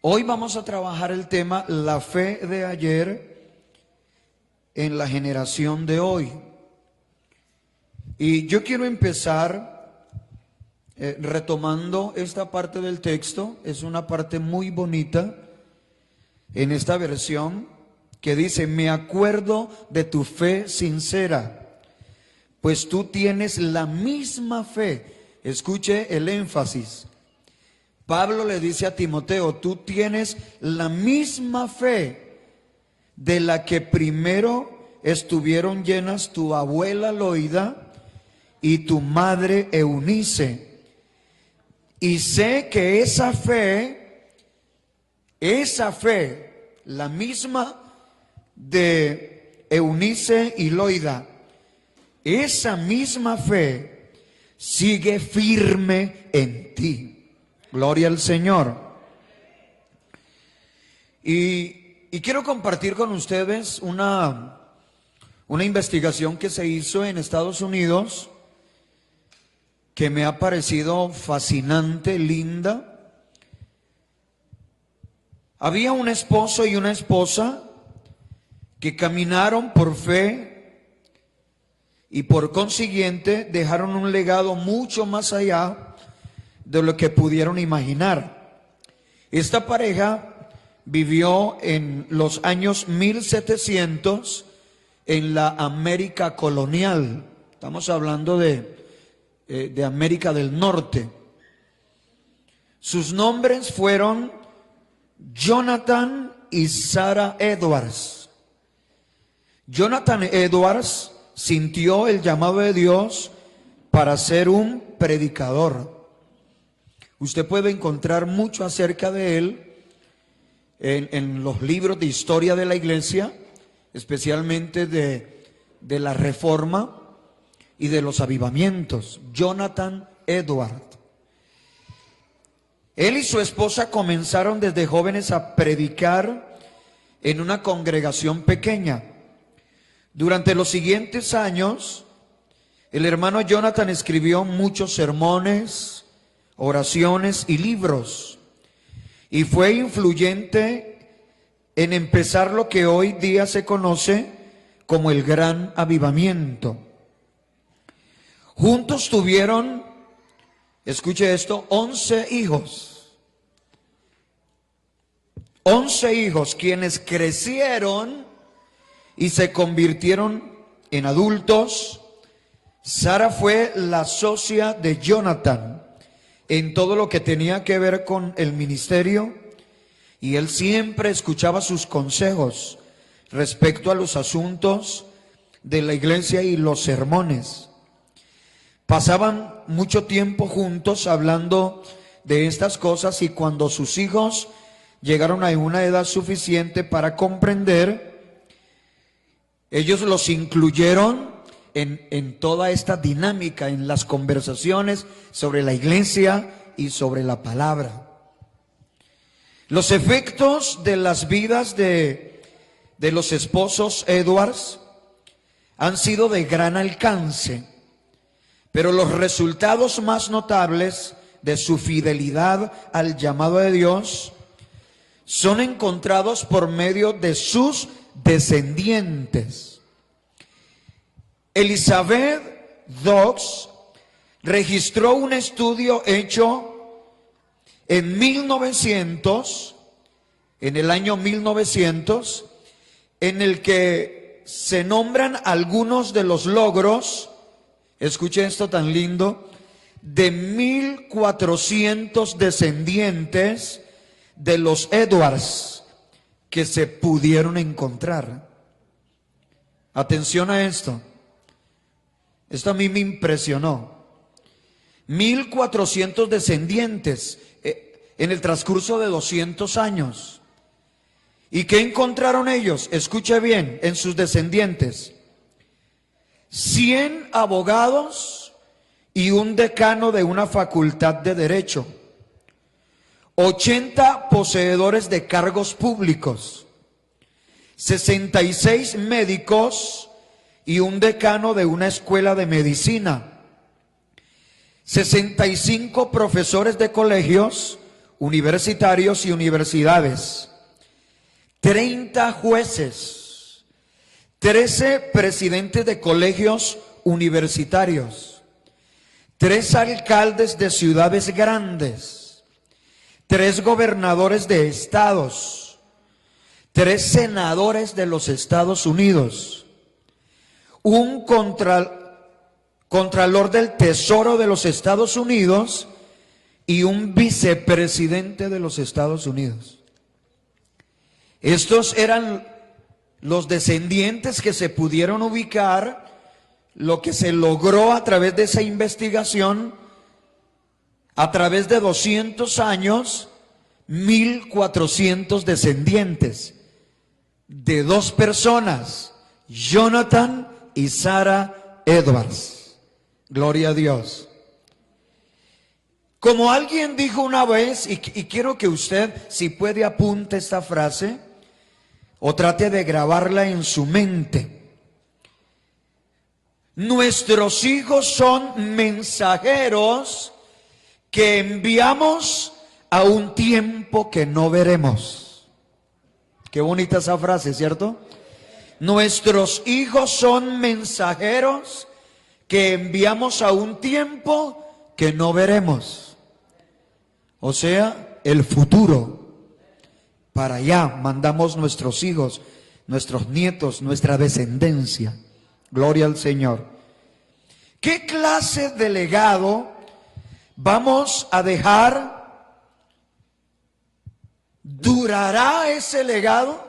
Hoy vamos a trabajar el tema la fe de ayer en la generación de hoy. Y yo quiero empezar retomando esta parte del texto. Es una parte muy bonita en esta versión que dice: me acuerdo de tu fe sincera, pues tú tienes la misma fe. Escuche el énfasis. Pablo le dice a Timoteo: tú tienes la misma fe de la que primero estuvieron llenas tu abuela Loida y tu madre Eunice. Y sé que esa fe, la misma de Eunice y Loida, esa misma fe sigue firme en ti. Gloria al Señor. Y quiero compartir con ustedes una investigación que se hizo en Estados Unidos, que me ha parecido fascinante, linda. Había un esposo y una esposa que caminaron por fe y por consiguiente dejaron un legado mucho más allá de lo que pudieron imaginar. Esta pareja vivió en los años 1700 en la América colonial. Estamos hablando de América del Norte. Sus nombres fueron Jonathan y Sarah Edwards. Jonathan Edwards sintió el llamado de Dios para ser un predicador. Usted puede encontrar mucho acerca de él en los libros de historia de la iglesia, especialmente de la Reforma y de los avivamientos. Jonathan Edwards. Él y su esposa comenzaron desde jóvenes a predicar en una congregación pequeña. Durante los siguientes años, el hermano Jonathan escribió muchos sermones, oraciones y libros, y fue influyente en empezar lo que hoy día se conoce como el Gran Avivamiento. Juntos tuvieron, escuche esto, 11 hijos. 11 hijos, quienes crecieron y se convirtieron en adultos. Sara fue la socia de Jonathan en todo lo que tenía que ver con el ministerio, y él siempre escuchaba sus consejos respecto a los asuntos de la iglesia y los sermones. Pasaban mucho tiempo juntos hablando de estas cosas, y cuando sus hijos llegaron a una edad suficiente para comprender, ellos los incluyeron en toda esta dinámica, en las conversaciones sobre la iglesia y sobre la palabra. Los efectos de las vidas de los esposos Edwards han sido de gran alcance, pero los resultados más notables de su fidelidad al llamado de Dios son encontrados por medio de sus descendientes. Elizabeth Dodds registró un estudio hecho en el año 1900, en el que se nombran algunos de los logros, escuche esto tan lindo, de 1400 descendientes de los Edwards que se pudieron encontrar. Atención a esto. Esto a mí me impresionó. 1400 descendientes en el transcurso de 200 años. ¿Y qué encontraron ellos? Escuche bien, en sus descendientes: 100 abogados y un decano de una facultad de derecho, 80 poseedores de cargos públicos, 66 médicos y un decano de una escuela de medicina, 65 profesores de colegios, universitarios y universidades, 30 jueces, 13 presidentes de colegios universitarios, 3 alcaldes de ciudades grandes, 3 gobernadores de estados, 3 senadores de los Estados Unidos, un contralor del Tesoro de los Estados Unidos y un vicepresidente de los Estados Unidos. Estos eran los descendientes que se pudieron ubicar, lo que se logró a través de esa investigación, a través de 200 años, 1400 descendientes de 2 personas, Jonathan y Sarah Edwards. Gloria a Dios. Como alguien dijo una vez, y quiero que usted, si puede, apunte esta frase o trate de grabarla en su mente. Nuestros hijos son mensajeros que enviamos a un tiempo que no veremos. Qué bonita esa frase, ¿cierto? Nuestros hijos son mensajeros que enviamos a un tiempo que no veremos. O sea, el futuro. Para allá mandamos nuestros hijos, nuestros nietos, nuestra descendencia. Gloria al Señor. ¿Qué clase de legado vamos a dejar? ¿Durará ese legado?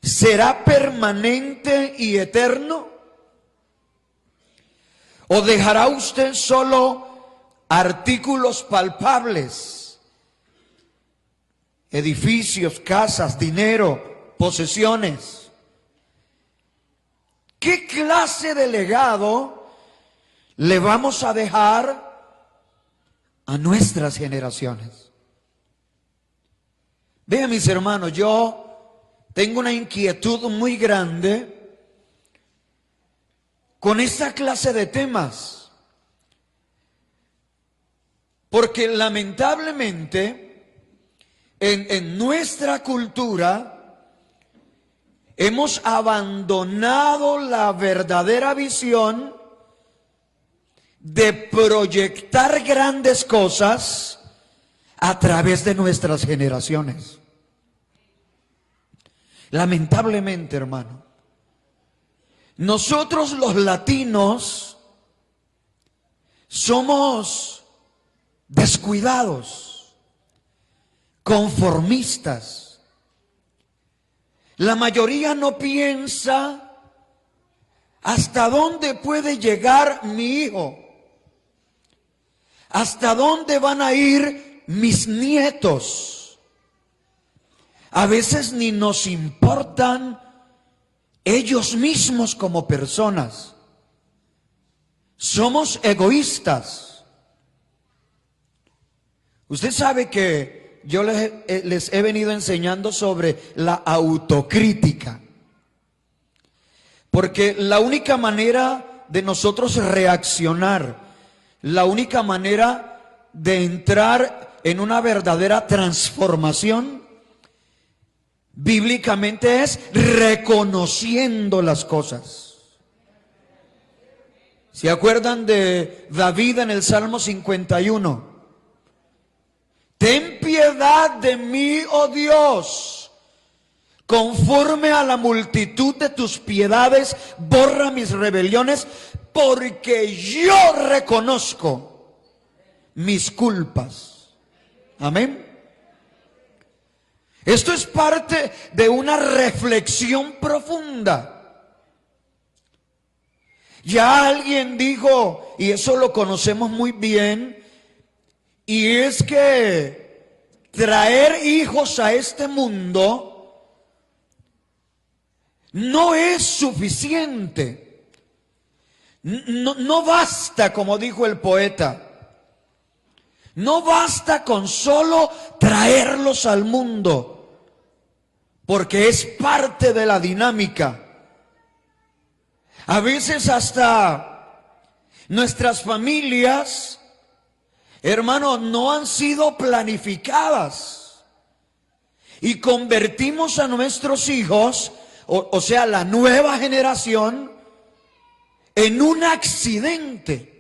¿Será permanente y eterno? ¿O dejará usted solo artículos palpables? Edificios, casas, dinero, posesiones. ¿Qué clase de legado le vamos a dejar a nuestras generaciones? Vean, mis hermanos, yo tengo una inquietud muy grande con esta clase de temas, porque lamentablemente en nuestra cultura hemos abandonado la verdadera visión de proyectar grandes cosas a través de nuestras generaciones. Lamentablemente, hermano, nosotros los latinos somos descuidados, conformistas. La mayoría no piensa hasta dónde puede llegar mi hijo, hasta dónde van a ir mis nietos. A veces ni nos importan ellos mismos como personas. Somos egoístas. Usted sabe que yo les he venido enseñando sobre la autocrítica. Porque la única manera de nosotros reaccionar, la única manera de entrar en una verdadera transformación, bíblicamente es reconociendo las cosas. ¿Se acuerdan de David en el Salmo 51? Ten piedad de mí, oh Dios, conforme a la multitud de tus piedades, borra mis rebeliones, porque yo reconozco mis culpas. Amén. Esto es parte de una reflexión profunda. Ya alguien dijo, y eso lo conocemos muy bien, y es que traer hijos a este mundo no es suficiente. No basta, como dijo el poeta. No basta con solo traerlos al mundo, porque es parte de la dinámica. A veces hasta nuestras familias hermano, no han sido planificadas. Y convertimos a nuestros hijos, o sea, la nueva generación, en un accidente.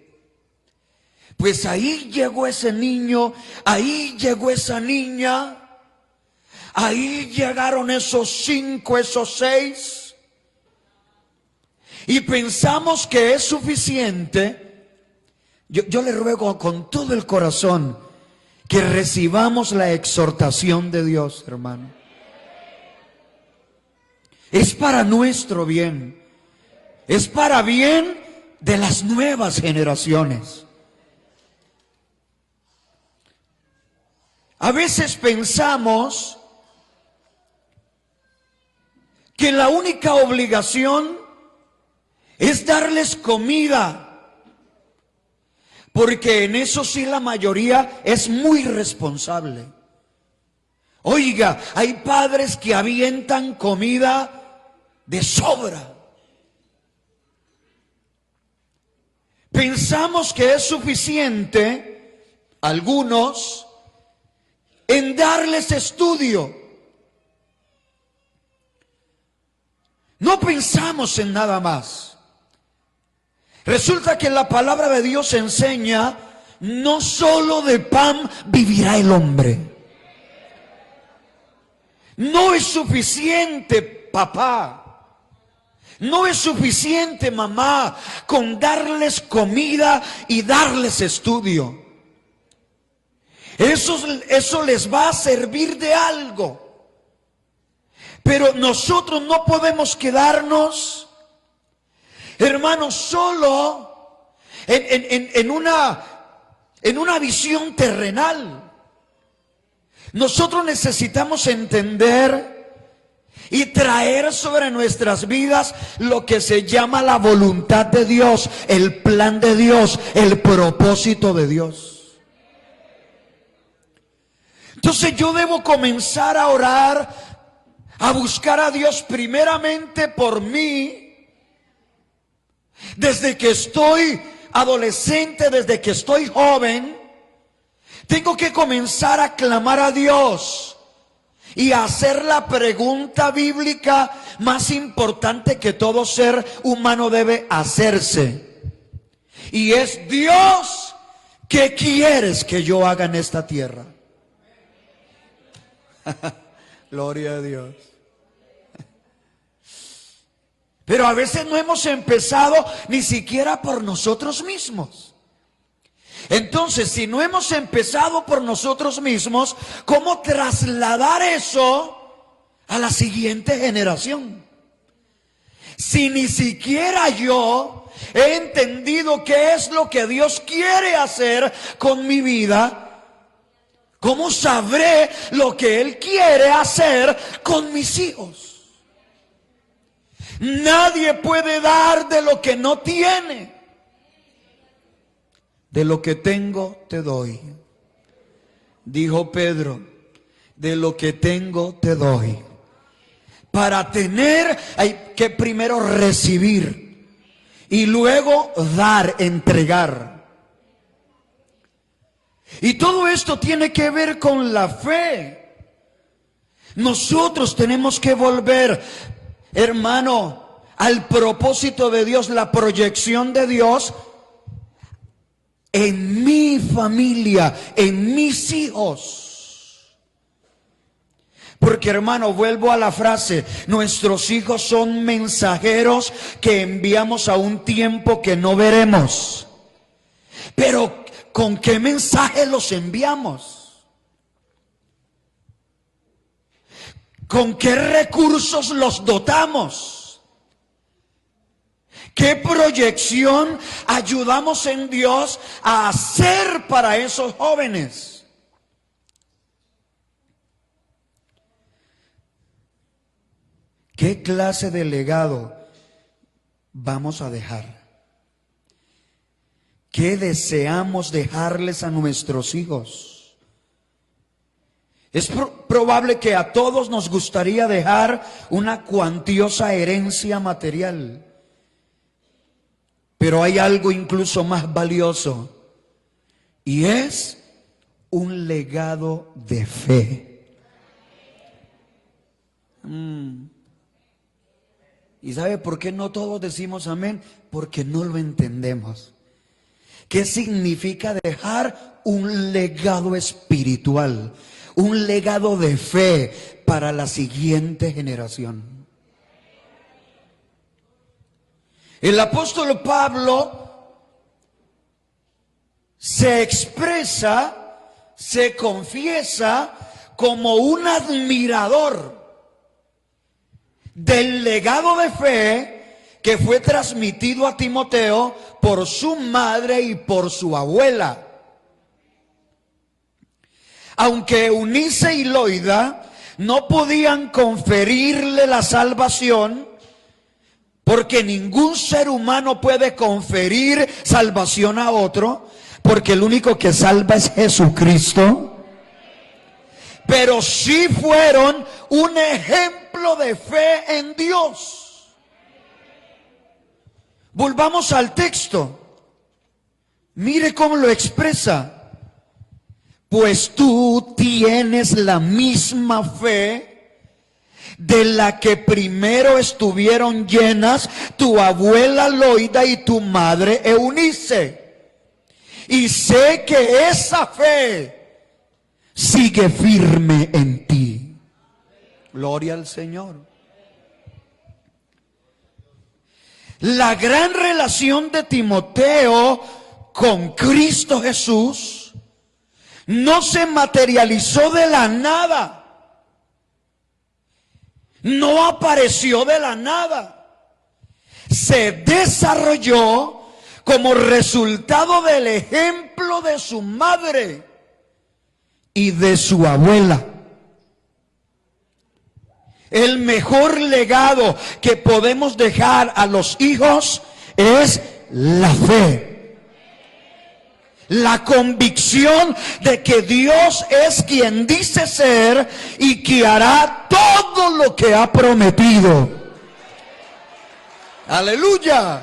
Pues ahí llegó ese niño, ahí llegó esa niña, ahí llegaron esos 5, esos 6. Y pensamos que es suficiente. Yo le ruego con todo el corazón que recibamos la exhortación de Dios, hermano. Es para nuestro bien. Es para bien de las nuevas generaciones. A veces pensamos que la única obligación es darles comida, porque en eso sí la mayoría es muy responsable. Oiga, hay padres que avientan comida de sobra. Pensamos que es suficiente, algunos, en darles estudio. No pensamos en nada más. Resulta que la palabra de Dios enseña, no solo de pan vivirá el hombre. No es suficiente, papá. No es suficiente, mamá, con darles comida y darles estudio. Eso les va a servir de algo. Pero nosotros no podemos quedarnos, hermanos, solo en una visión terrenal. Nosotros necesitamos entender y traer sobre nuestras vidas lo que se llama la voluntad de Dios, el plan de Dios, el propósito de Dios. Entonces yo debo comenzar a orar, a buscar a Dios primeramente por mí, desde que estoy adolescente, desde que estoy joven. Tengo que comenzar a clamar a Dios y a hacer la pregunta bíblica más importante que todo ser humano debe hacerse. Y es: Dios, ¿qué quieres que yo haga en esta tierra? Gloria a Dios. Pero a veces no hemos empezado ni siquiera por nosotros mismos. Entonces, si no hemos empezado por nosotros mismos, ¿cómo trasladar eso a la siguiente generación? Si ni siquiera yo he entendido qué es lo que Dios quiere hacer con mi vida, ¿cómo sabré lo que Él quiere hacer con mis hijos? Nadie puede dar de lo que no tiene. De lo que tengo te doy, dijo Pedro. De lo que tengo te doy. Para tener hay que primero recibir y luego dar, entregar. Y todo esto tiene que ver con la fe. Nosotros tenemos que volver, hermano, al propósito de Dios, la proyección de Dios en mi familia, en mis hijos. Porque, hermano, vuelvo a la frase: nuestros hijos son mensajeros que enviamos a un tiempo que no veremos. Pero, ¿con qué mensaje los enviamos? ¿Con qué recursos los dotamos? ¿Qué proyección ayudamos en Dios a hacer para esos jóvenes? ¿Qué clase de legado vamos a dejar? ¿Qué deseamos dejarles a nuestros hijos? Es probable que a todos nos gustaría dejar una cuantiosa herencia material. Pero hay algo incluso más valioso, y es un legado de fe. ¿Y sabe por qué no todos decimos amén? Porque no lo entendemos. ¿Qué significa dejar un legado espiritual? Un legado de fe para la siguiente generación. El apóstol Pablo se expresa, se confiesa como un admirador del legado de fe que fue transmitido a Timoteo por su madre y por su abuela. Aunque Eunice y Loida no podían conferirle la salvación, porque ningún ser humano puede conferir salvación a otro, porque el único que salva es Jesucristo. Pero sí fueron un ejemplo de fe en Dios. Volvamos al texto. Mire cómo lo expresa. Pues tú tienes la misma fe de la que primero estuvieron llenas tu abuela Loida y tu madre Eunice. Y sé que esa fe sigue firme en ti. Gloria al Señor. La gran relación de Timoteo con Cristo Jesús no se materializó de la nada. No apareció de la nada. Se desarrolló como resultado del ejemplo de su madre y de su abuela. El mejor legado que podemos dejar a los hijos es la fe. La convicción de que Dios es quien dice ser y que hará todo lo que ha prometido. Aleluya.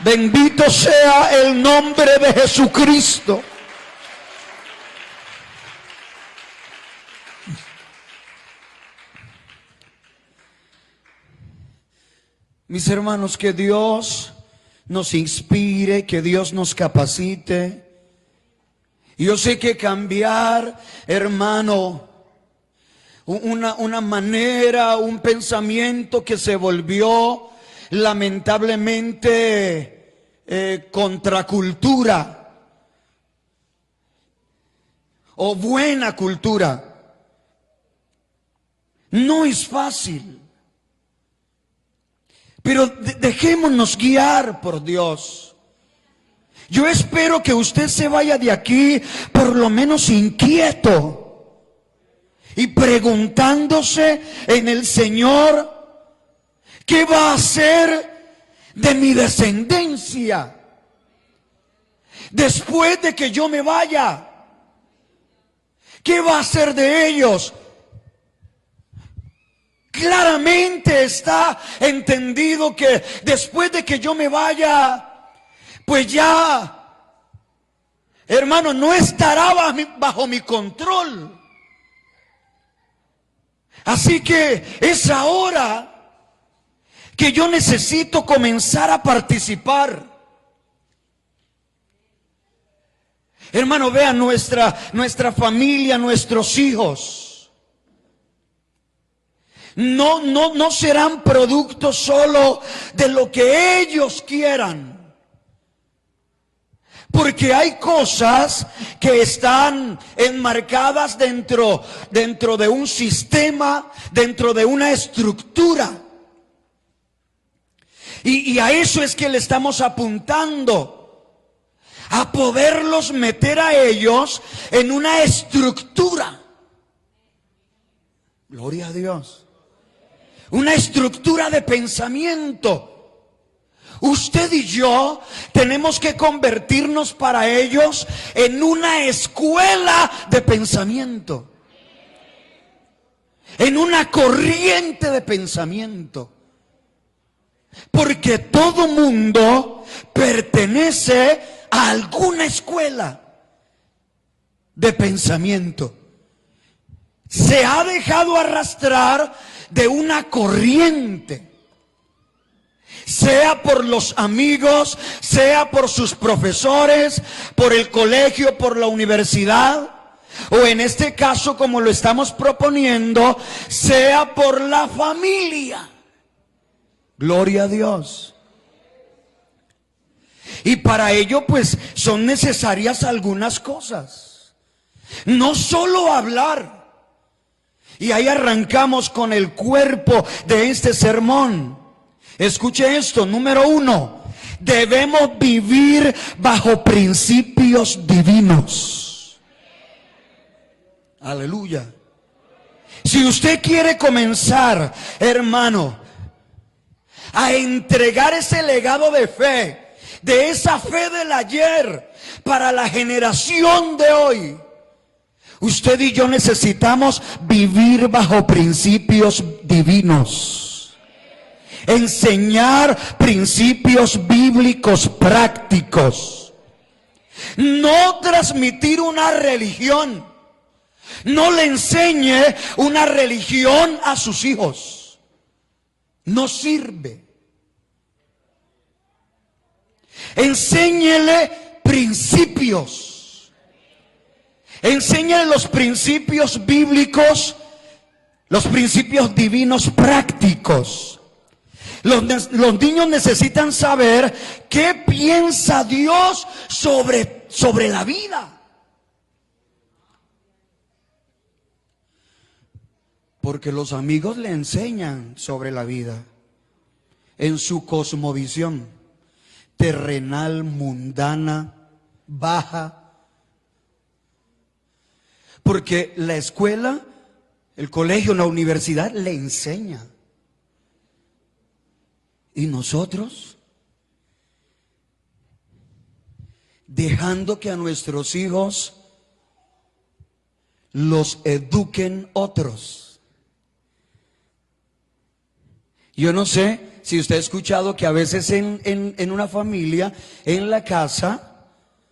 Bendito sea el nombre de Jesucristo. Mis hermanos, que Dios nos inspire, que Dios nos capacite. Yo sé que cambiar, hermano, una manera, un pensamiento que se volvió lamentablemente contracultura o buena cultura, no es fácil. Pero dejémonos guiar por Dios. Yo espero que usted se vaya de aquí por lo menos inquieto y preguntándose en el Señor, ¿qué va a hacer de mi descendencia después de que yo me vaya? ¿Qué va a hacer de ellos? Claramente está entendido que después de que yo me vaya, pues ya, hermano, no estará bajo mi control. Así que es ahora que yo necesito comenzar a participar. Hermano, vean nuestra familia, nuestros hijos. No serán productos solo de lo que ellos quieran. Porque hay cosas que están enmarcadas dentro de un sistema, dentro de una estructura. Y a eso es que le estamos apuntando. A poderlos meter a ellos en una estructura. Gloria a Dios. Una estructura de pensamiento. Usted y yo tenemos que convertirnos para ellos en una escuela de pensamiento. En una corriente de pensamiento. Porque todo mundo pertenece a alguna escuela. de pensamiento. Se ha dejado arrastrar de una corriente, sea por los amigos, sea por sus profesores, por el colegio, por la universidad, o en este caso, como lo estamos proponiendo, sea por la familia. Gloria a Dios. Y para ello, pues, son necesarias algunas cosas. No solo hablar. Y ahí arrancamos con el cuerpo de este sermón. Escuche esto, número 1, debemos vivir bajo principios divinos. Aleluya. Si usted quiere comenzar, hermano, a entregar ese legado de fe, de esa fe del ayer, para la generación de hoy, usted y yo necesitamos vivir bajo principios divinos. Enseñar principios bíblicos prácticos. No transmitir una religión. No le enseñe una religión a sus hijos. No sirve. Enséñele principios. Enséñale los principios bíblicos, los principios divinos prácticos. Los niños necesitan saber qué piensa Dios sobre la vida. Porque los amigos le enseñan sobre la vida en su cosmovisión terrenal, mundana, baja. Porque la escuela, el colegio, la universidad le enseña. Y nosotros, dejando que a nuestros hijos los eduquen otros. Yo no sé si usted ha escuchado que a veces en una familia, en la casa,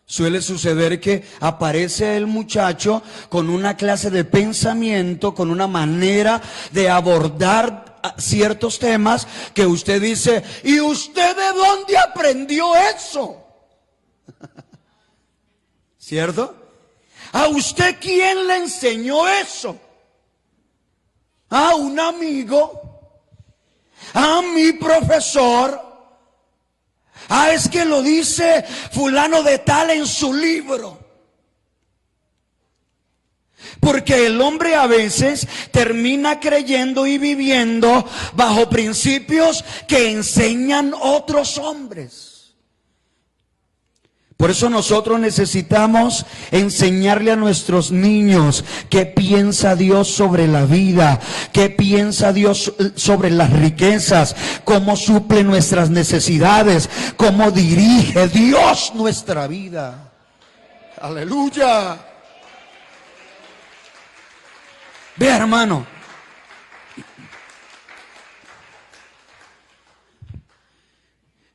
suele suceder que aparece el muchacho con una clase de pensamiento, con una manera de abordar ciertos temas que usted dice, ¿y usted de dónde aprendió eso? ¿Cierto? ¿A usted quién le enseñó eso? ¿A un amigo? ¿A mi profesor? Es que lo dice fulano de tal en su libro. Porque el hombre a veces termina creyendo y viviendo bajo principios que enseñan otros hombres. Por eso nosotros necesitamos enseñarle a nuestros niños qué piensa Dios sobre la vida, qué piensa Dios sobre las riquezas, cómo suple nuestras necesidades, cómo dirige Dios nuestra vida. Aleluya. Vea, hermano,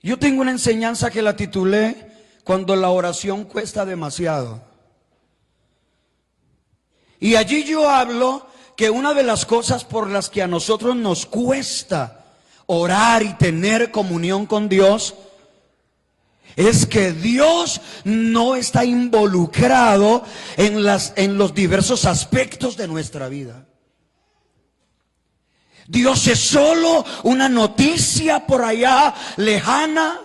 yo tengo una enseñanza que la titulé Cuando la oración cuesta demasiado. Y allí yo hablo que una de las cosas por las que a nosotros nos cuesta orar y tener comunión con Dios es que Dios no está involucrado en los diversos aspectos de nuestra vida. Dios es solo una noticia por allá lejana.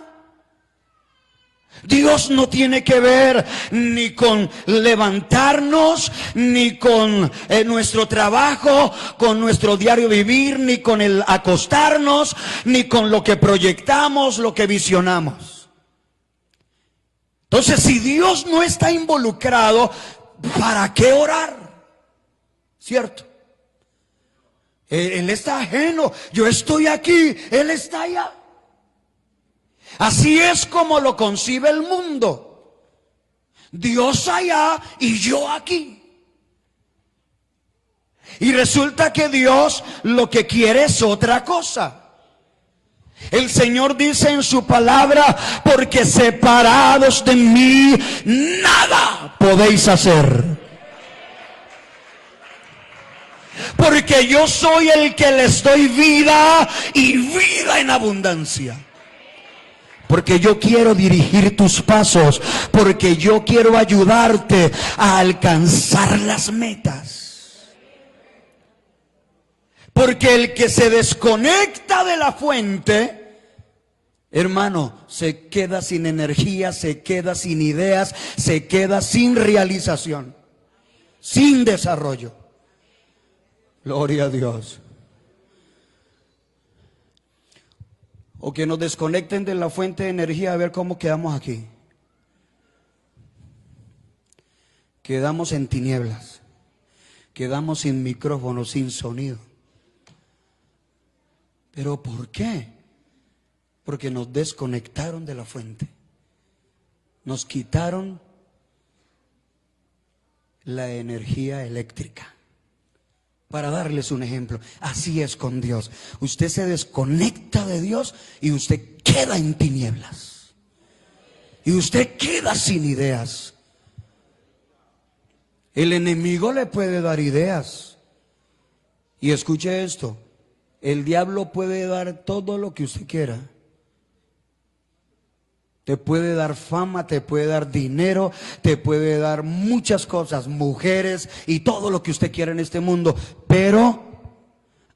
Dios no tiene que ver ni con levantarnos, ni con nuestro trabajo, con nuestro diario vivir, ni con el acostarnos, ni con lo que proyectamos, lo que visionamos. Entonces, si Dios no está involucrado, ¿para qué orar? ¿Cierto? Él está ajeno, yo estoy aquí, Él está allá. Así es como lo concibe el mundo. Dios allá y yo aquí. Y resulta que Dios lo que quiere es otra cosa. El Señor dice en su palabra, porque separados de mí nada podéis hacer. porque yo soy el que les doy vida y vida en abundancia. Porque yo quiero dirigir tus pasos, porque yo quiero ayudarte a alcanzar las metas. Porque el que se desconecta de la fuente, hermano, se queda sin energía, se queda sin ideas, se queda sin realización, sin desarrollo. Gloria a Dios. O que nos desconecten de la fuente de energía, a ver cómo quedamos aquí. Quedamos en tinieblas. Quedamos sin micrófono, sin sonido. ¿Pero por qué? Porque nos desconectaron de la fuente. Nos quitaron la energía eléctrica. Para darles un ejemplo, así es con Dios. Usted se desconecta de Dios y usted queda en tinieblas. Y usted queda sin ideas. El enemigo le puede dar ideas. Y escuche esto, el diablo puede dar todo lo que usted quiera. Te puede dar fama, te puede dar dinero, te puede dar muchas cosas, mujeres y todo lo que usted quiera en este mundo, pero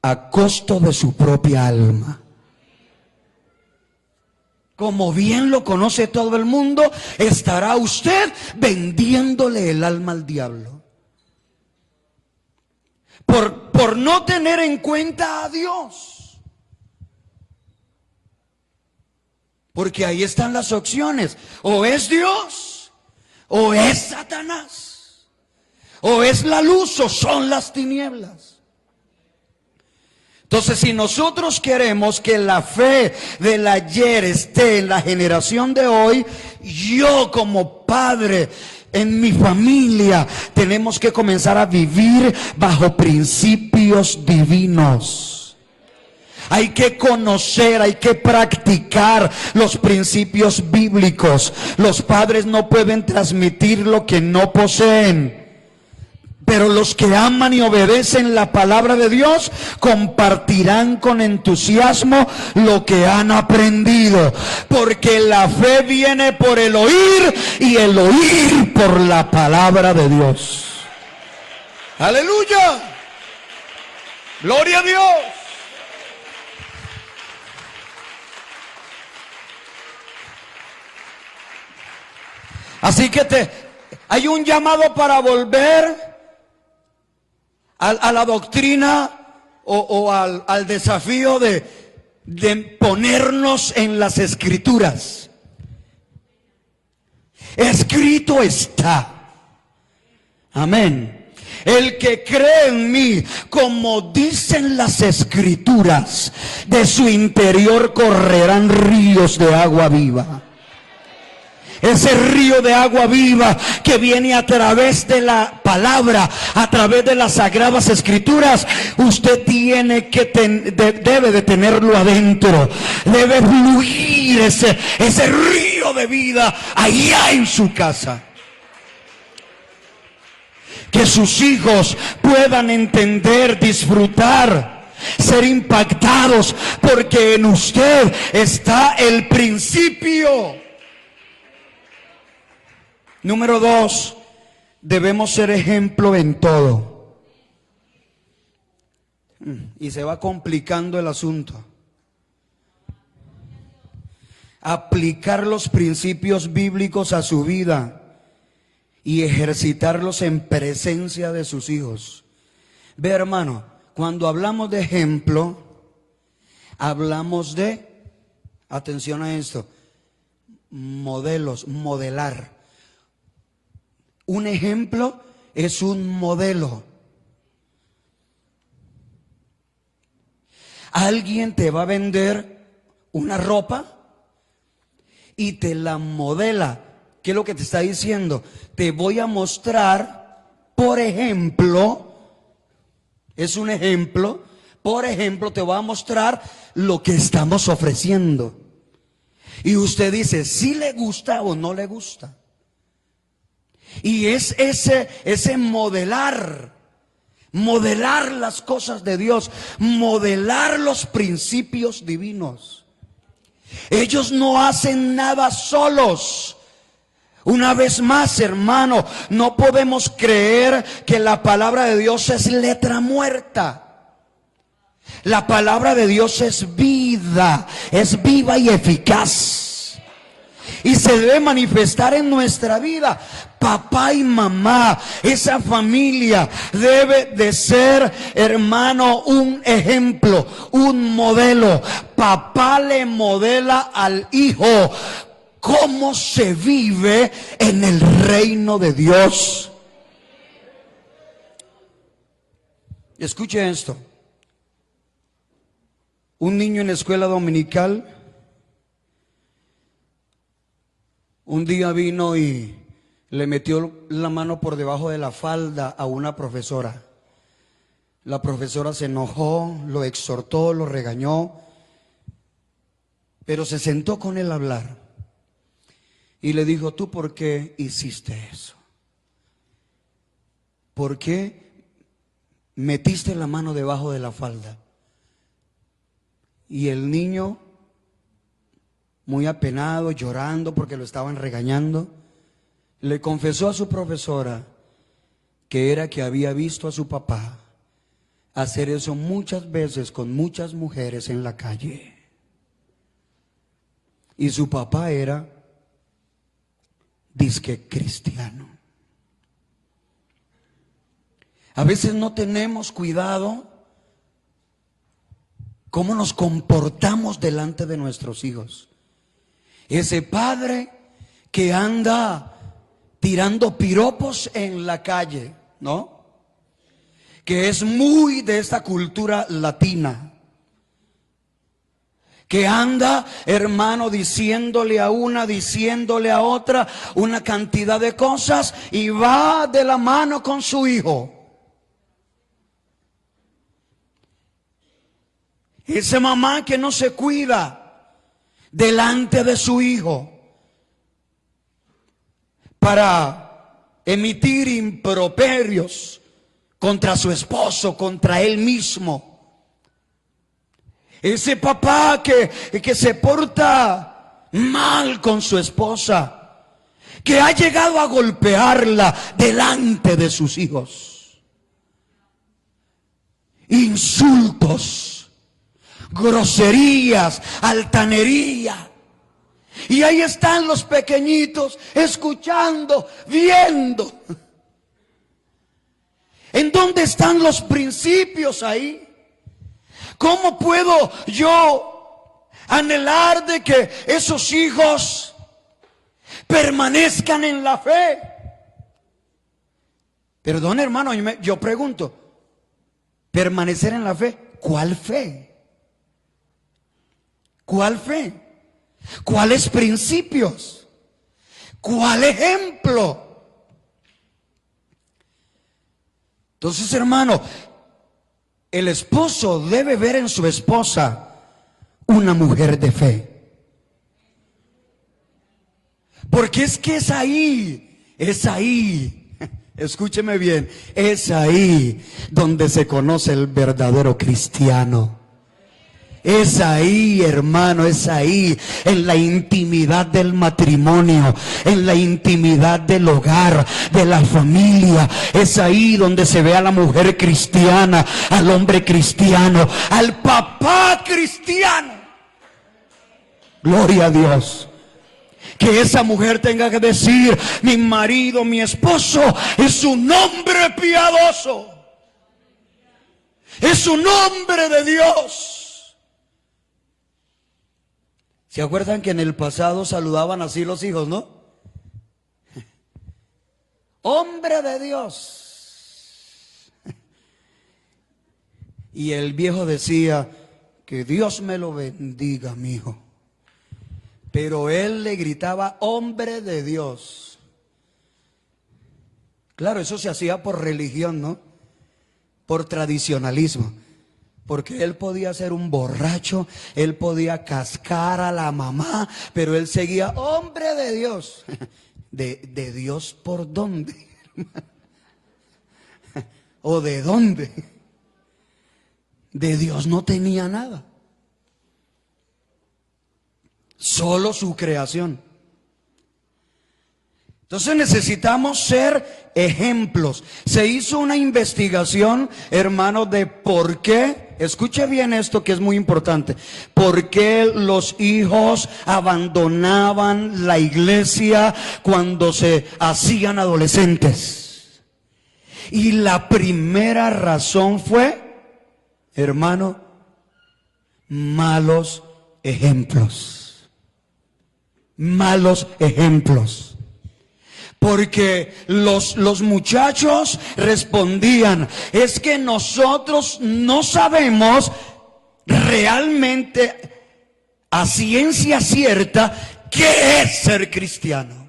a costo de su propia alma. Como bien lo conoce todo el mundo, estará usted vendiéndole el alma al diablo. Por no tener en cuenta a Dios. Porque ahí están las opciones. O es Dios, o es Satanás. O es la luz, o son las tinieblas. Entonces, si nosotros queremos que la fe del ayer esté en la generación de hoy, yo como padre, en mi familia, tenemos que comenzar a vivir bajo principios divinos. Hay que conocer, hay que practicar los principios bíblicos. Los padres no pueden transmitir lo que no poseen. Pero los que aman y obedecen la palabra de Dios compartirán con entusiasmo lo que han aprendido. Porque la fe viene por el oír y el oír por la palabra de Dios. ¡Aleluya! ¡Gloria a Dios! Así que hay un llamado para volver a la doctrina o al desafío de ponernos en las escrituras. Escrito está. Amén. El que cree en mí, como dicen las escrituras, de su interior correrán ríos de agua viva. Ese río de agua viva que viene a través de la palabra, a través de las sagradas escrituras, usted tiene que debe de tenerlo adentro. Debe fluir ese río de vida allá en su casa. Que sus hijos puedan entender, disfrutar, ser impactados, porque en usted está el principio. Número 2, debemos ser ejemplo en todo. Y se va complicando el asunto. Aplicar los principios bíblicos a su vida y ejercitarlos en presencia de sus hijos. Ve, hermano, cuando hablamos de ejemplo, hablamos de, atención a esto, modelos, modelar. Un ejemplo es un modelo. Alguien te va a vender una ropa y te la modela. ¿Qué es lo que te está diciendo? Te voy a mostrar, por ejemplo, es un ejemplo, por ejemplo, te voy a mostrar lo que estamos ofreciendo. Y usted dice, ¿sí le gusta o no le gusta? Y es ese modelar modelar las cosas de Dios, modelar los principios divinos. Ellos no hacen nada solos. Una vez más, hermano, no podemos creer que la palabra de Dios es letra muerta. La palabra de Dios es vida, es viva y eficaz. Y se debe manifestar en nuestra vida. Papá y mamá, esa familia debe de ser, hermano, un ejemplo, un modelo. Papá le modela al hijo cómo se vive en el reino de Dios. Escuche esto. Un niño en la escuela dominical un día vino y le metió la mano por debajo de la falda a una profesora. La profesora se enojó, lo exhortó, lo regañó, pero se sentó con él a hablar y le dijo: ¿tú por qué hiciste eso? ¿Por qué metiste la mano debajo de la falda? Y el niño, muy apenado, llorando porque lo estaban regañando, le confesó a su profesora que era que había visto a su papá hacer eso muchas veces con muchas mujeres en la calle. Y su papá era disque cristiano. A veces no tenemos cuidado cómo nos comportamos delante de nuestros hijos. Ese padre que anda tirando piropos en la calle, ¿no? Que es muy de esta cultura latina. Que anda, hermano, diciéndole a una, diciéndole a otra una cantidad de cosas y va de la mano con su hijo. Esa mamá que no se cuida delante de su hijo para emitir improperios contra su esposo, contra él mismo. Ese papá que se porta mal con su esposa, que ha llegado a golpearla delante de sus hijos. Insultos, groserías, altanería. Y ahí están los pequeñitos escuchando, viendo. ¿En dónde están los principios ahí? ¿Cómo puedo yo anhelar de que esos hijos permanezcan en la fe? Perdón, hermano, yo pregunto, ¿permanecer en la fe? ¿Cuál fe? ¿Cuál fe? ¿Cuáles principios? ¿Cuál ejemplo? Entonces, hermano, el esposo debe ver en su esposa una mujer de fe. Porque es que es ahí, escúcheme bien, es ahí donde se conoce el verdadero cristiano. Es ahí, hermano, es ahí, en la intimidad del matrimonio, en la intimidad del hogar, de la familia. Es ahí donde se ve a la mujer cristiana, al hombre cristiano, al papá cristiano. Gloria a Dios. Que esa mujer tenga que decir: mi marido, mi esposo es un hombre piadoso, es un hombre de Dios. ¿Se acuerdan que en el pasado saludaban así los hijos, no? Hombre de Dios. Y el viejo decía: que Dios me lo bendiga, mi hijo. Pero él le gritaba: hombre de Dios. Claro, eso se hacía por religión, ¿no? Por tradicionalismo. Porque él podía ser un borracho, él podía cascar a la mamá, pero él seguía: hombre de Dios. ¿De Dios por dónde? ¿O de dónde? De Dios no tenía nada. Solo su creación. Entonces necesitamos ser ejemplos. Se hizo una investigación, hermanos, de por qué, escuche bien esto que es muy importante, por qué los hijos abandonaban la iglesia cuando se hacían adolescentes. Y la primera razón fue, hermano, malos ejemplos. Malos ejemplos. Porque los muchachos respondían, es que nosotros no sabemos realmente a ciencia cierta qué es ser cristiano.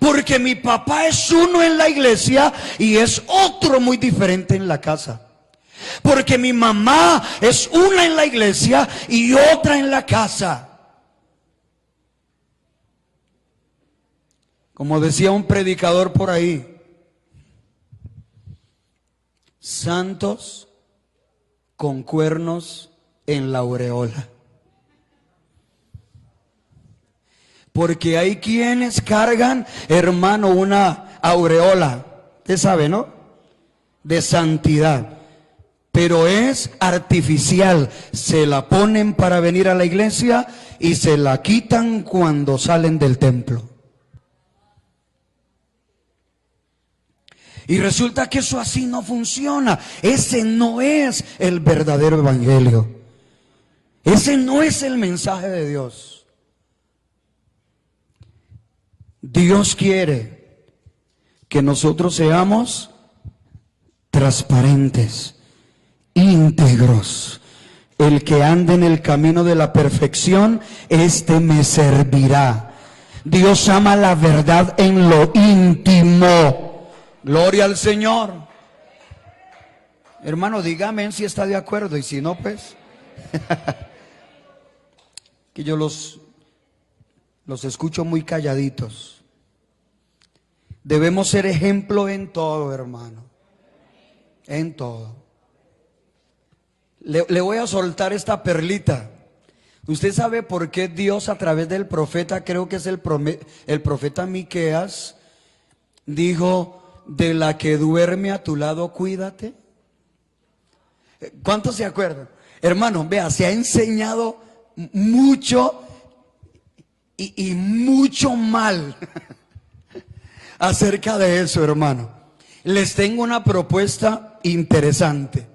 Porque mi papá es uno en la iglesia y es otro muy diferente en la casa. Porque mi mamá es una en la iglesia y otra en la casa. Como decía un predicador por ahí, santos con cuernos en la aureola. Porque hay quienes cargan, hermano, una aureola, usted sabe, ¿no? De santidad. Pero es artificial. Se la ponen para venir a la iglesia y se la quitan cuando salen del templo. Y resulta que eso así no funciona. Ese no es el verdadero evangelio. Ese no es el mensaje de Dios. Dios quiere que nosotros seamos transparentes, íntegros. El que ande en el camino de la perfección, este me servirá. Dios ama la verdad en lo íntimo. Gloria al Señor. Hermano, dígame si está de acuerdo, y si no, pues que yo los escucho muy calladitos. Debemos ser ejemplo en todo, hermano. En todo. Le voy a soltar esta perlita. ¿Usted sabe por qué Dios a través del profeta, creo que es el profeta Miqueas, dijo: de la que duerme a tu lado, cuídate? ¿Cuántos se acuerdan? Hermano, vea, se ha enseñado mucho y mucho mal acerca de eso, hermano. Les tengo una propuesta interesante.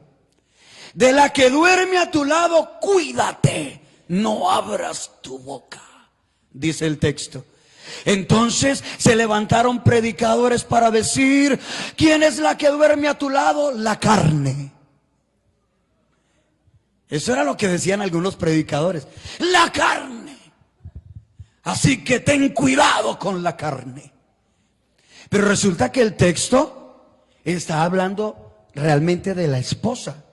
De la que duerme a tu lado, cuídate, no abras tu boca, dice el texto. Entonces se levantaron predicadores para decir: ¿quién es la que duerme a tu lado? La carne. Eso era lo que decían algunos predicadores. La carne. Así que ten cuidado con la carne. Pero resulta que el texto está hablando realmente de la esposa.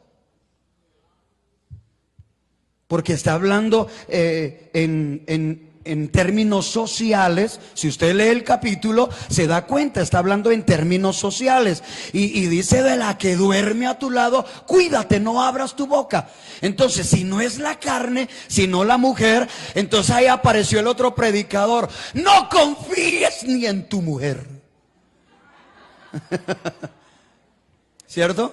Porque está hablando en términos sociales. Si usted lee el capítulo, se da cuenta, está hablando en términos sociales. Y dice: de la que duerme a tu lado, cuídate, no abras tu boca. Entonces, si no es la carne, sino la mujer, entonces ahí apareció el otro predicador: no confíes ni en tu mujer. ¿Cierto?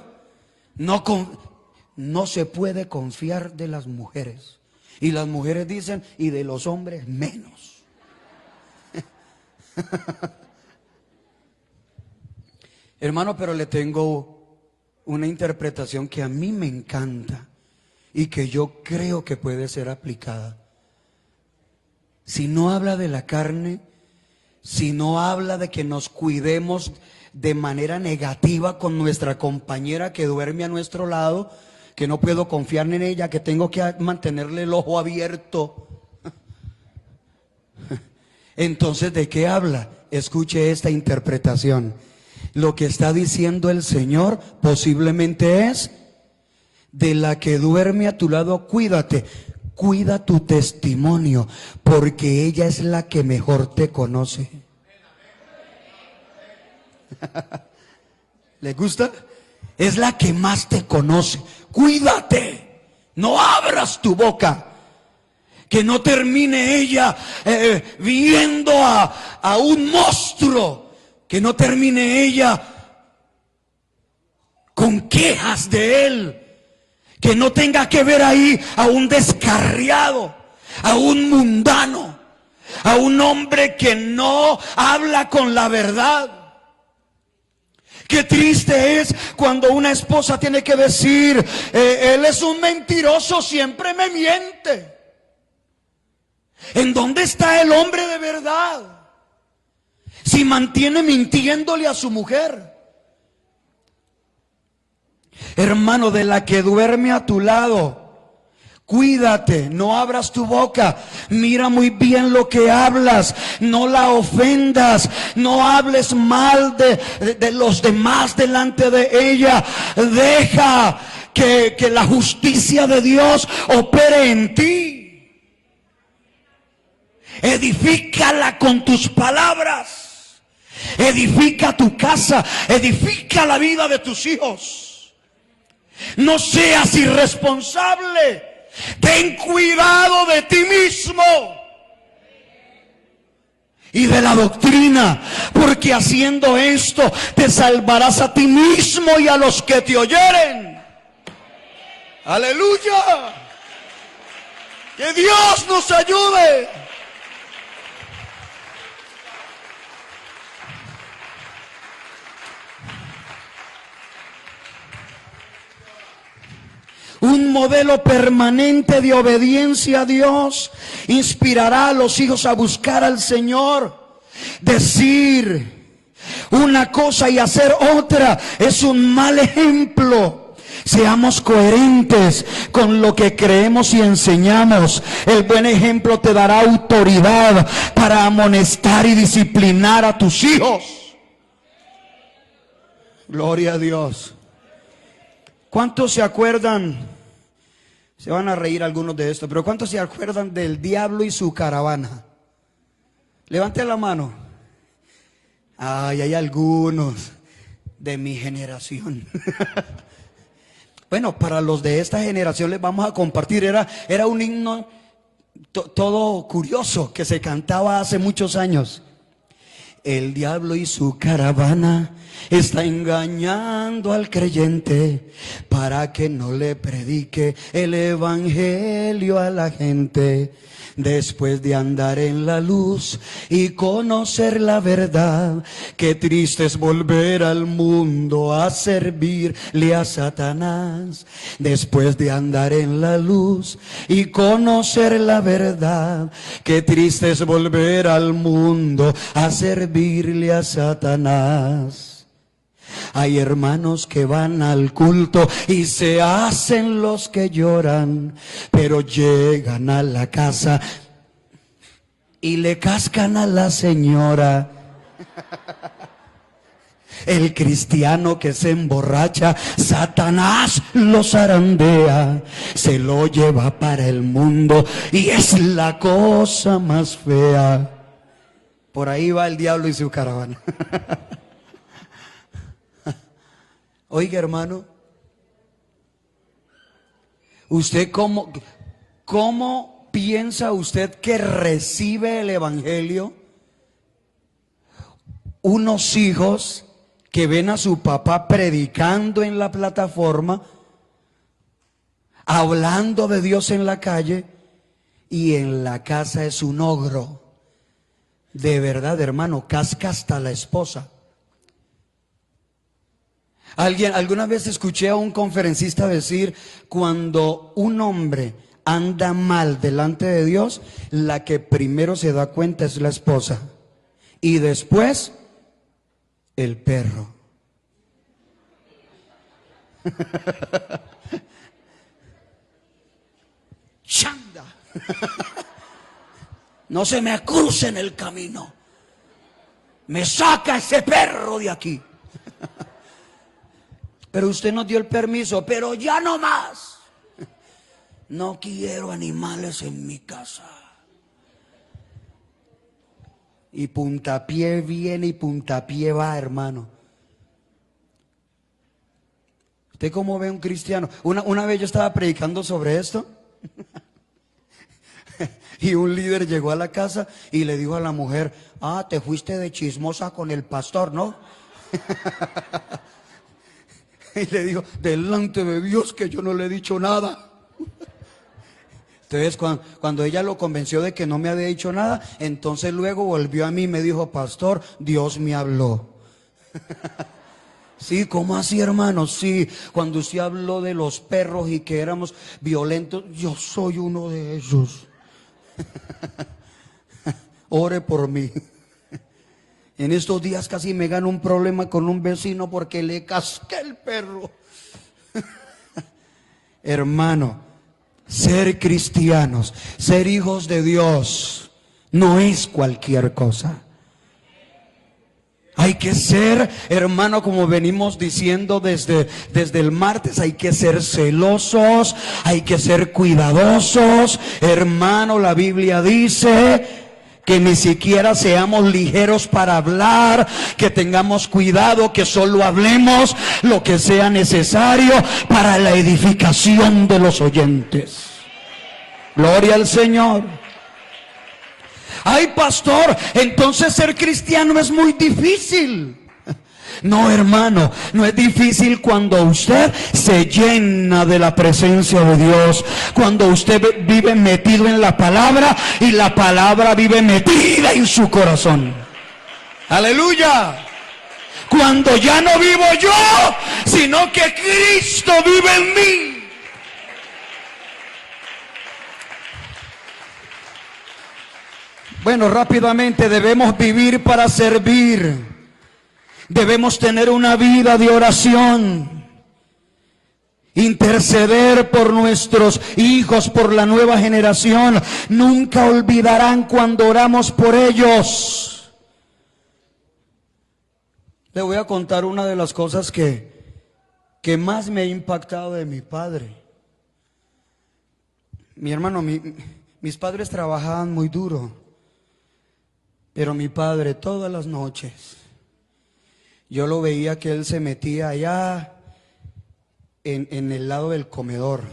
No se puede confiar de las mujeres. Y las mujeres dicen: y de los hombres menos. Hermano, pero le tengo una interpretación que a mí me encanta y que yo creo que puede ser aplicada. Si no habla de la carne, si no habla de que nos cuidemos de manera negativa con nuestra compañera que duerme a nuestro lado, que no puedo confiar en ella, que tengo que mantenerle el ojo abierto. Entonces, ¿de qué habla? Escuche esta interpretación. Lo que está diciendo el Señor posiblemente es: de la que duerme a tu lado, cuídate. Cuida tu testimonio, porque ella es la que mejor te conoce. ¿Le gusta? es la que más te conoce. Cuídate, no abras tu boca. Que no termine ella viendo a un monstruo. Que no termine ella con quejas de él. Que no tenga que ver ahí a un descarriado, a un mundano, a un hombre que no habla con la verdad. Qué triste es cuando una esposa tiene que decir, él es un mentiroso, siempre me miente. ¿En dónde está el hombre de verdad? Si mantiene mintiéndole a su mujer. Hermano, de la que duerme a tu lado, cuídate, no abras tu boca, mira muy bien lo que hablas, no la ofendas, no hables mal de los demás delante de ella, deja que la justicia de Dios opere en ti. Edifícala con tus palabras, edifica tu casa, edifica la vida de tus hijos. No seas irresponsable, ten cuidado de ti mismo y de la doctrina, porque haciendo esto te salvarás a ti mismo y a los que te oyeren. Aleluya, que Dios nos ayude. Un modelo permanente de obediencia a Dios inspirará a los hijos a buscar al Señor. Decir una cosa y hacer otra es un mal ejemplo. Seamos coherentes con lo que creemos y enseñamos. El buen ejemplo te dará autoridad para amonestar y disciplinar a tus hijos. Gloria a Dios. ¿Cuántos se acuerdan? Se van a reír algunos de esto, pero ¿cuántos se acuerdan del diablo y su caravana? Levante la mano. Ay, hay algunos de mi generación. Bueno, para los de esta generación les vamos a compartir. Era un himno todo curioso que se cantaba hace muchos años. El diablo y su caravana está engañando al creyente para que no le predique el evangelio a la gente. Después de andar en la luz y conocer la verdad, qué triste es volver al mundo a servirle a Satanás. Después de andar en la luz y conocer la verdad, qué triste es volver al mundo a servirle a Satanás. Hay hermanos que van al culto y se hacen los que lloran, pero llegan a la casa y le cascan a la señora. El cristiano que se emborracha, Satanás lo zarandea, se lo lleva para el mundo y es la cosa más fea. Por ahí va el diablo y su caravana. Oiga, hermano, ¿usted cómo piensa usted que recibe el evangelio? Unos hijos que ven a su papá predicando en la plataforma, hablando de Dios en la calle, y en la casa es un ogro. De verdad, hermano, casca hasta la esposa. Alguna vez escuché a un conferencista decir, cuando un hombre anda mal delante de Dios, la que primero se da cuenta es la esposa y después el perro. Chanda. No se me cruce en el camino. Me saca ese perro de aquí. Pero usted nos dio el permiso, pero ya no más. No quiero animales en mi casa. Y puntapié viene y puntapié va, hermano. ¿Usted cómo ve un cristiano? Una vez yo estaba predicando sobre esto y un líder llegó a la casa y le dijo a la mujer: ah, te fuiste de chismosa con el pastor, ¿no? Y le dijo: delante de Dios que yo no le he dicho nada. Entonces cuando ella lo convenció de que no me había dicho nada, entonces luego volvió a mí y me dijo: pastor, Dios me habló. Sí, ¿cómo así, hermano? Sí, cuando usted habló de los perros y que éramos violentos, yo soy uno de ellos. Ore por mí. En estos días casi me gano un problema con un vecino porque le casqué el perro. Hermano, ser cristianos, ser hijos de Dios, no es cualquier cosa. Hay que ser, hermano, como venimos diciendo desde el martes, hay que ser celosos, hay que ser cuidadosos. Hermano, la Biblia dice que ni siquiera seamos ligeros para hablar, que tengamos cuidado, que solo hablemos lo que sea necesario para la edificación de los oyentes. Gloria al Señor. Ay, pastor, entonces ser cristiano es muy difícil. No, hermano, no es difícil cuando usted se llena de la presencia de Dios, cuando usted vive metido en la palabra y la palabra vive metida en su corazón. Aleluya. Cuando ya no vivo yo, sino que Cristo vive en mí. Bueno, rápidamente, debemos vivir para servir. Debemos tener una vida de oración. Interceder por nuestros hijos, por la nueva generación. Nunca olvidarán cuando oramos por ellos. Le voy a contar una de las cosas que más me ha impactado de mi padre. Mi hermano, mis padres trabajaban muy duro. Pero mi padre todas las noches, yo lo veía que él se metía allá en el lado del comedor.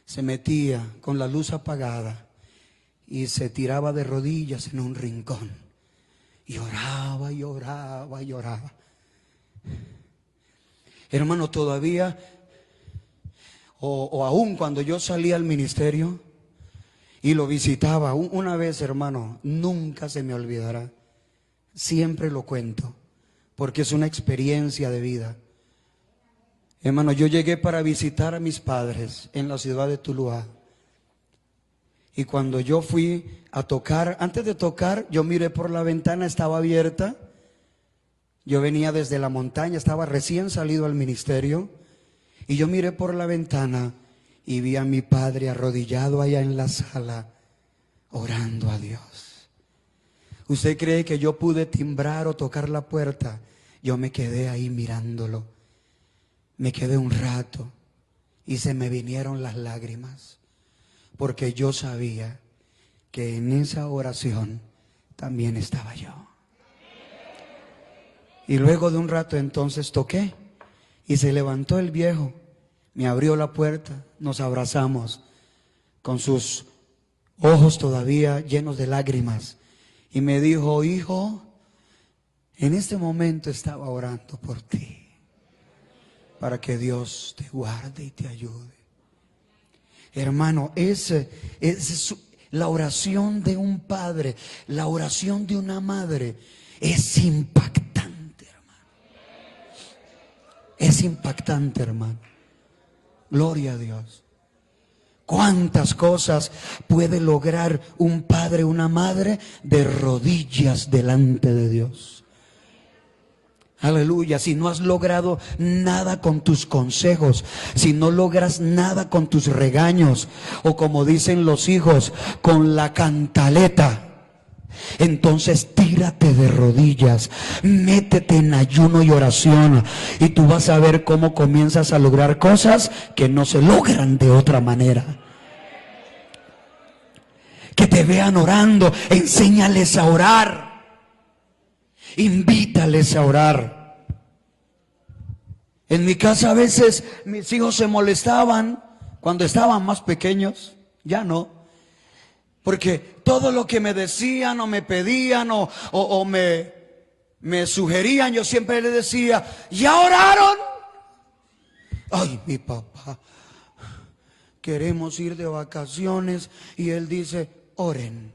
Se metía con la luz apagada y se tiraba de rodillas en un rincón. Y oraba y oraba y oraba. Hermano, todavía, o aún cuando yo salía al ministerio y lo visitaba una vez, hermano, nunca se me olvidará. Siempre lo cuento, porque es una experiencia de vida. Hermano, yo llegué para visitar a mis padres en la ciudad de Tuluá. Y cuando yo fui a tocar, antes de tocar, yo miré por la ventana, estaba abierta. Yo venía desde la montaña, estaba recién salido al ministerio. Y yo miré por la ventana y vi a mi padre arrodillado allá en la sala, orando a Dios. ¿Usted cree que yo pude timbrar o tocar la puerta? Yo me quedé ahí mirándolo. Me quedé un rato y se me vinieron las lágrimas, porque yo sabía que en esa oración también estaba yo. Y luego de un rato entonces toqué y se levantó el viejo. Me abrió la puerta, nos abrazamos con sus ojos todavía llenos de lágrimas y me dijo: hijo, en este momento estaba orando por ti, para que Dios te guarde y te ayude. Hermano, la oración de un padre, la oración de una madre es impactante, hermano. Es impactante, hermano. Gloria a Dios. ¿Cuántas cosas puede lograr un padre, una madre de rodillas delante de Dios? Aleluya. Si no has logrado nada con tus consejos, si no logras nada con tus regaños, o como dicen los hijos, con la cantaleta, entonces tírate de rodillas, métete en ayuno y oración, y tú vas a ver cómo comienzas a lograr cosas que no se logran de otra manera. Que te vean orando, enséñales a orar, invítales a orar. En mi casa a veces mis hijos se molestaban cuando estaban más pequeños, ya no. Porque todo lo que me decían o me pedían o me sugerían, yo siempre les decía, ¿ya oraron? Ay, mi papá, queremos ir de vacaciones y él dice, oren.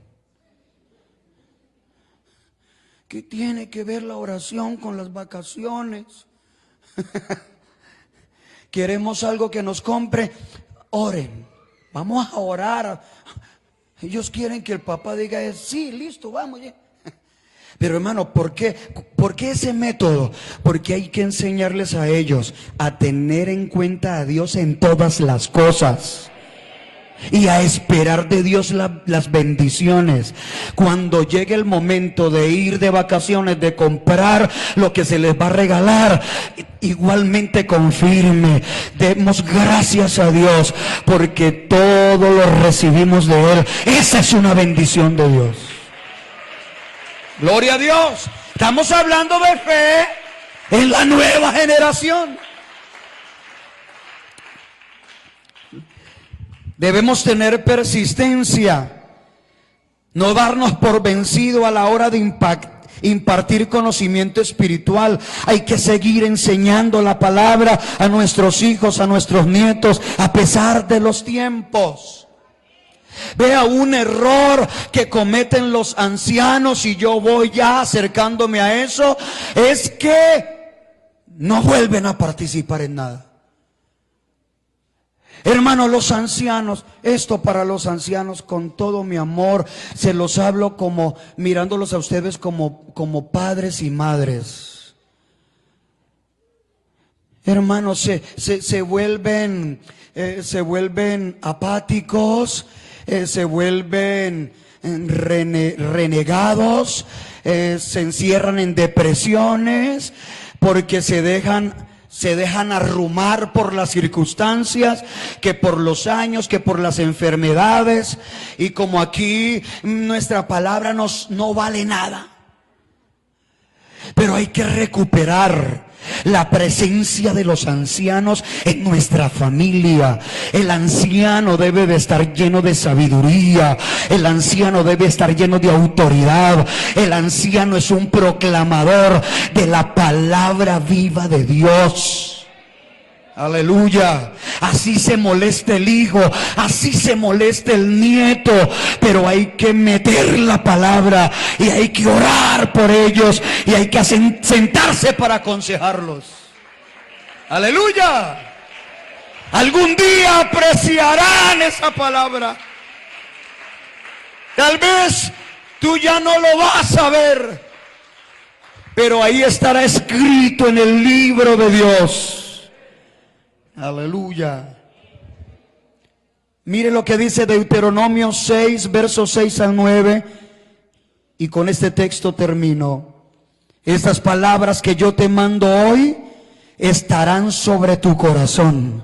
¿Qué tiene que ver la oración con las vacaciones? Queremos algo que nos compre, oren. Vamos a orar. Ellos quieren que el papá diga, sí, listo, vamos ya. Pero hermano, ¿por qué ese método? Porque hay que enseñarles a ellos a tener en cuenta a Dios en todas las cosas. Y a esperar de Dios las bendiciones. Cuando llegue el momento de ir de vacaciones, de comprar lo que se les va a regalar, igualmente confirme, demos gracias a Dios, porque todo lo recibimos de Él. Esa es una bendición de Dios. Gloria a Dios. Estamos hablando de fe en la nueva generación. Debemos tener persistencia, no darnos por vencido a la hora de impartir conocimiento espiritual. Hay que seguir enseñando la palabra a nuestros hijos, a nuestros nietos, a pesar de los tiempos. Vea un error que cometen los ancianos, y yo voy ya acercándome a eso, es que no vuelven a participar en nada. Hermanos, los ancianos, esto para los ancianos con todo mi amor, se los hablo como, mirándolos a ustedes como padres y madres. Hermanos, se vuelven apáticos, se vuelven renegados, se encierran en depresiones, porque se dejan arrumar por las circunstancias, que por los años, que por las enfermedades. Y como aquí nuestra palabra no vale nada, pero hay que recuperar la presencia de los ancianos en nuestra familia. El anciano debe de estar lleno de sabiduría. El anciano debe estar lleno de autoridad. El anciano es un proclamador de la palabra viva de Dios. Aleluya. Así se molesta el hijo, así se molesta el nieto, pero hay que meter la palabra y hay que orar por ellos y hay que sentarse para aconsejarlos. Aleluya. Algún día apreciarán esa palabra. Tal vez tú ya no lo vas a ver, pero ahí estará escrito en el libro de Dios. Aleluya. Mire lo que dice Deuteronomio 6, versos 6 al 9. Y con este texto termino. Estas palabras que yo te mando hoy estarán sobre tu corazón,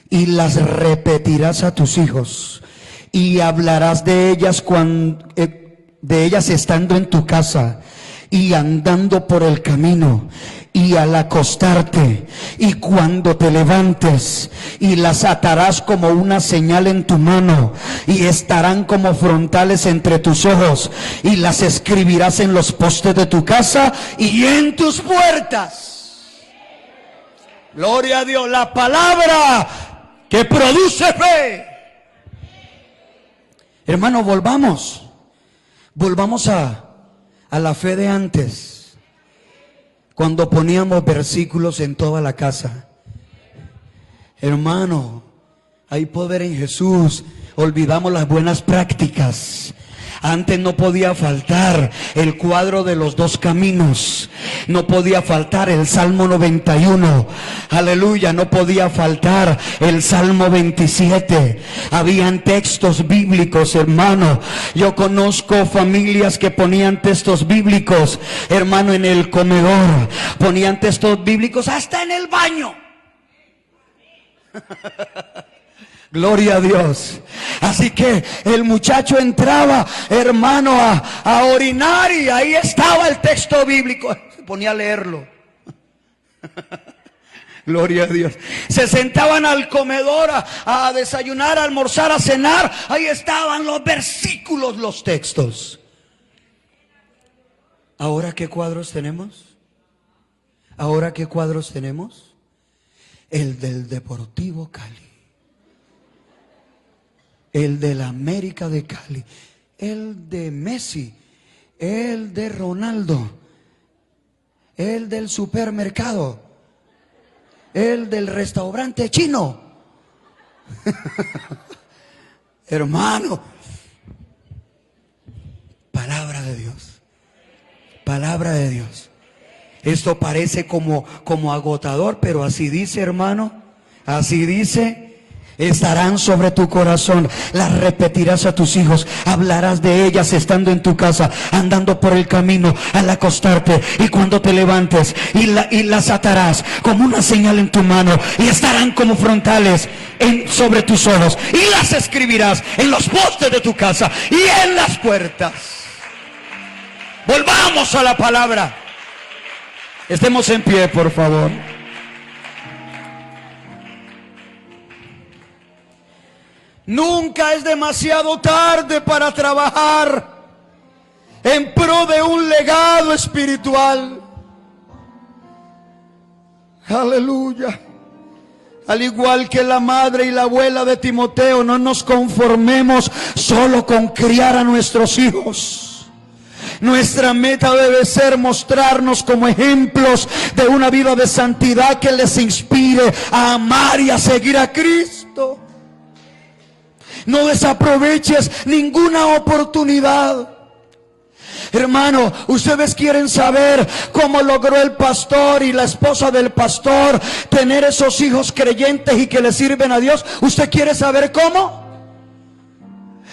y las repetirás a tus hijos, y hablarás de ellas estando en tu casa, y andando por el camino, y al acostarte, y cuando te levantes, y las atarás como una señal en tu mano, y estarán como frontales entre tus ojos, y las escribirás en los postes de tu casa y en tus puertas. Gloria a Dios, la palabra que produce fe. Hermano, volvamos a la fe de antes, cuando poníamos versículos en toda la casa. Hermano, hay poder en Jesús. Olvidamos las buenas prácticas. Antes no podía faltar el cuadro de los dos caminos. No podía faltar el Salmo 91. Aleluya, no podía faltar el Salmo 27. Habían textos bíblicos, hermano. Yo conozco familias que ponían textos bíblicos, hermano, en el comedor. Ponían textos bíblicos hasta en el baño. Gloria a Dios. Así que el muchacho entraba, hermano, a orinar, y ahí estaba el texto bíblico. Se ponía a leerlo. Gloria a Dios. Se sentaban al comedor a desayunar, a almorzar, a cenar. Ahí estaban los versículos, los textos. ¿Ahora qué cuadros tenemos? ¿Ahora qué cuadros tenemos? El del Deportivo Cali, el del América de Cali, el de Messi, el de Ronaldo, el del supermercado, el del restaurante chino. Hermano, palabra de Dios, palabra de Dios. Esto parece como agotador, pero así dice, hermano, así dice. Estarán sobre tu corazón, las repetirás a tus hijos, hablarás de ellas estando en tu casa, andando por el camino, al acostarte y cuando te levantes, y las atarás como una señal en tu mano, y estarán como frontales sobre tus ojos, y las escribirás en los postes de tu casa y en las puertas. Volvamos a la palabra. Estemos en pie, por favor. Nunca es demasiado tarde para trabajar en pro de un legado espiritual. Aleluya. Al igual que la madre y la abuela de Timoteo, no nos conformemos solo con criar a nuestros hijos. Nuestra meta debe ser mostrarnos como ejemplos de una vida de santidad que les inspire a amar y a seguir a Cristo. No desaproveches ninguna oportunidad. Hermano, ustedes quieren saber cómo logró el pastor y la esposa del pastor tener esos hijos creyentes y que le sirven a Dios. ¿Usted quiere saber cómo?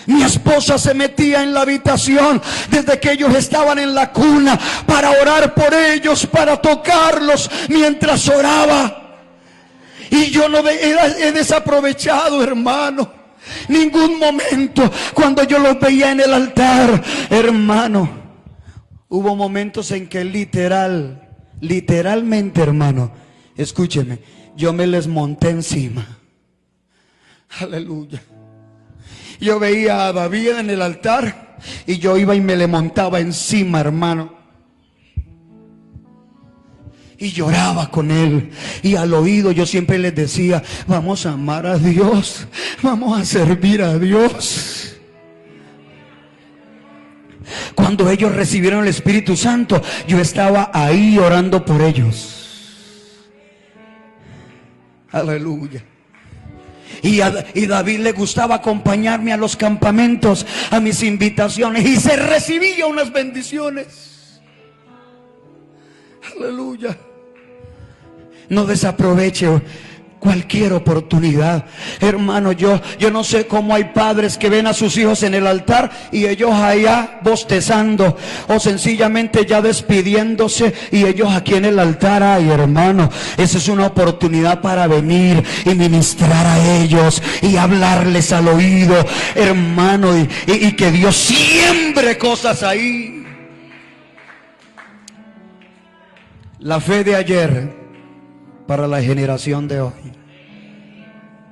Mi esposa se metía en la habitación desde que ellos estaban en la cuna para orar por ellos, para tocarlos mientras oraba. Y yo no he desaprovechado, hermano, ningún momento cuando yo los veía en el altar. Hermano, hubo momentos en que literalmente, hermano, escúcheme, yo me les monté encima. Aleluya. Yo veía a David en el altar y yo iba y me le montaba encima, hermano. Y lloraba con él. Y al oído yo siempre les decía: vamos a amar a Dios, vamos a servir a Dios. Cuando ellos recibieron el Espíritu Santo, yo estaba ahí orando por ellos. Aleluya. Y David le gustaba acompañarme a los campamentos, a mis invitaciones, y se recibía unas bendiciones. Aleluya. No desaproveche cualquier oportunidad, hermano. Yo no sé cómo hay padres que ven a sus hijos en el altar y ellos allá bostezando, o sencillamente ya despidiéndose y ellos aquí en el altar. Ay, hermano, esa es una oportunidad para venir y ministrar a ellos y hablarles al oído, hermano, y que Dios siembre cosas ahí. La fe de ayer para la generación de hoy.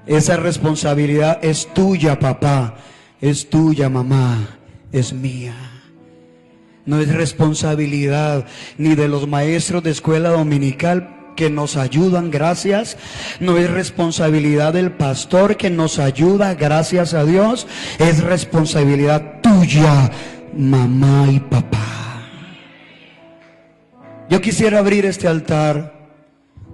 Esa responsabilidad es tuya, papá, es tuya, mamá, es mía. No es responsabilidad ni de los maestros de escuela dominical que nos ayudan, gracias. No es responsabilidad del pastor que nos ayuda, gracias a Dios. Es responsabilidad tuya, mamá y papá. Yo quisiera abrir este altar.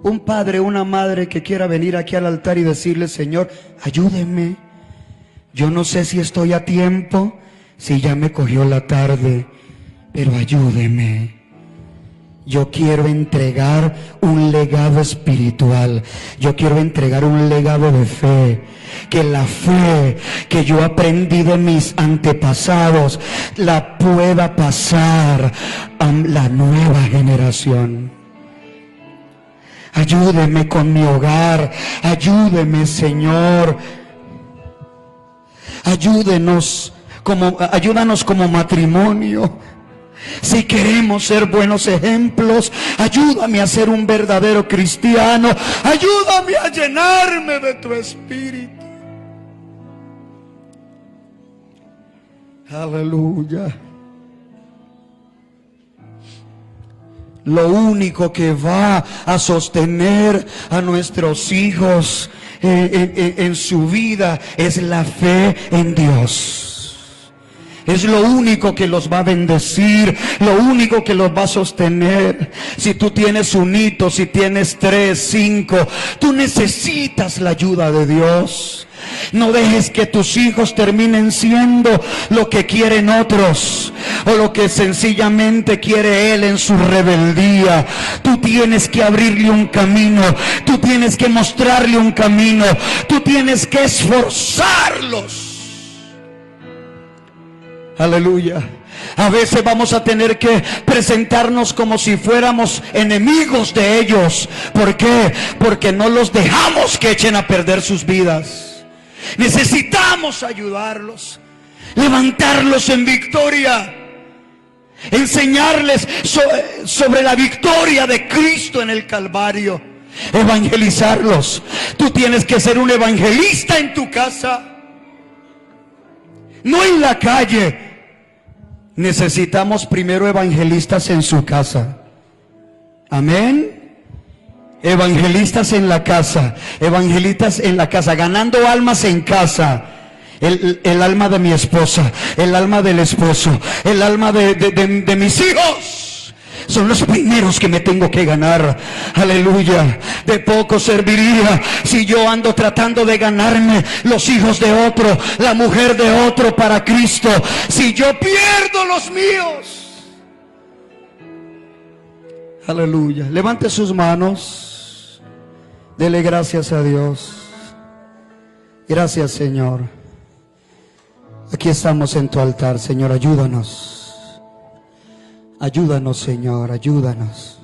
Un padre, una madre que quiera venir aquí al altar y decirle: Señor, ayúdeme. Yo no sé si estoy a tiempo, si ya me cogió la tarde, pero ayúdeme. Yo quiero entregar un legado espiritual. Yo quiero entregar un legado de fe. Que la fe que yo aprendí de mis antepasados la pueda pasar a la nueva generación. Ayúdeme con mi hogar, ayúdeme, Señor. Ayúdanos como matrimonio. Si queremos ser buenos ejemplos, ayúdame a ser un verdadero cristiano. Ayúdame a llenarme de tu espíritu. Aleluya. Lo único que va a sostener a nuestros hijos en su vida es la fe en Dios. Es lo único que los va a bendecir, lo único que los va a sostener. Si tú tienes un hito, si tienes 3, 5, tú necesitas la ayuda de Dios. No dejes que tus hijos terminen siendo lo que quieren otros o lo que sencillamente quiere él en su rebeldía. Tú tienes que abrirle un camino, tú tienes que mostrarle un camino, tú tienes que esforzarlos. Aleluya. A veces vamos a tener que presentarnos como si fuéramos enemigos de ellos. ¿Por qué? Porque no los dejamos que echen a perder sus vidas. Necesitamos ayudarlos, levantarlos en victoria, enseñarles sobre la victoria de Cristo en el Calvario, evangelizarlos. Tú tienes que ser un evangelista en tu casa, no en la calle. Necesitamos primero evangelistas en su casa. Amén. Evangelistas en la casa, evangelistas en la casa, ganando almas en casa. El alma de mi esposa, el alma del esposo, el alma de mis hijos. Son los primeros que me tengo que ganar. Aleluya. De poco serviría si yo ando tratando de ganarme los hijos de otro, la mujer de otro para Cristo, si yo pierdo los míos. Aleluya. Levante sus manos. Dele gracias a Dios. Gracias, Señor. Aquí estamos en tu altar, Señor. Ayúdanos. Ayúdanos, Señor. Ayúdanos.